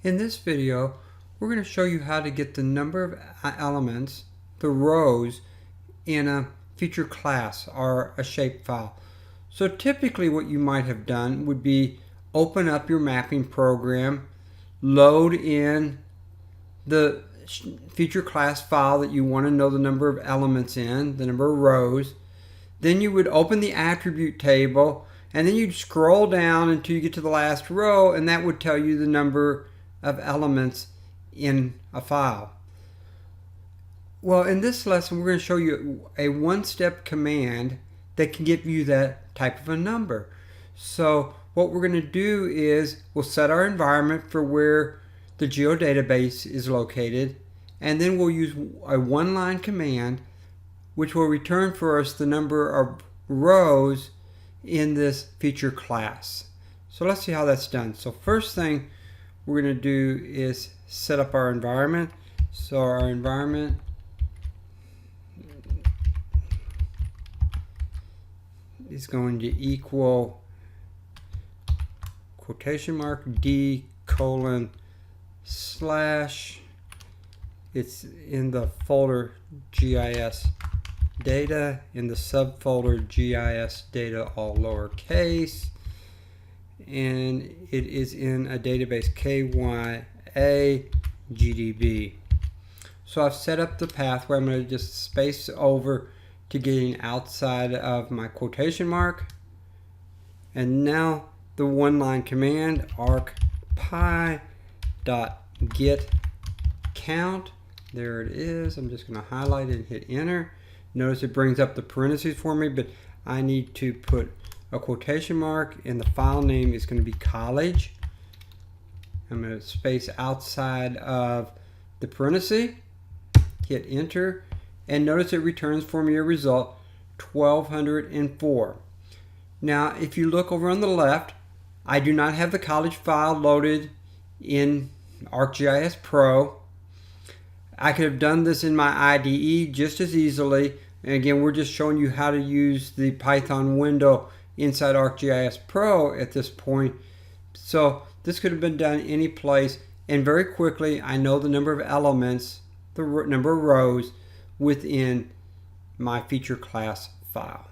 In this video, we're going to show you how to get the number of elements, the rows, in a feature class or a shapefile. So typically what you might have done would be open up your mapping program, load in the feature class file that you want to know the number of elements in, the number of rows. Then you would open the attribute table, and then you'd scroll down until you get to the last row, and that would tell you the number of elements in a file. Well, in this lesson, we're going to show you a one-step command that can give you that type of a number. So what we're going to do is we'll set our environment for where the geodatabase is located, and then we'll use a one-line command which will return for us the number of rows in this feature class. So let's see how that's done. So first thing we're going to do is set up our environment. So our environment is going to equal quotation mark D : / it's in the folder GIS data, in the subfolder GIS data, all lowercase, and it is in a database KYA-GDB. So I've set up the path where I'm going to just space over to getting outside of my quotation mark, and now the one-line command argpy.getCount, there it is. I'm just going to highlight it and hit enter. Notice it brings up the parentheses for me, but I need to put a quotation mark, and the file name is going to be college. I'm going to space outside of the parenthesis, hit enter, and notice it returns for me a result 1204. Now if you look over on the left, I do not have the college file loaded in ArcGIS Pro. I could have done this in my IDE just as easily, and again we're just showing you how to use the Python window inside ArcGIS Pro at this point. So this could have been done any place, and very quickly I know the number of elements, the number of rows within my feature class file.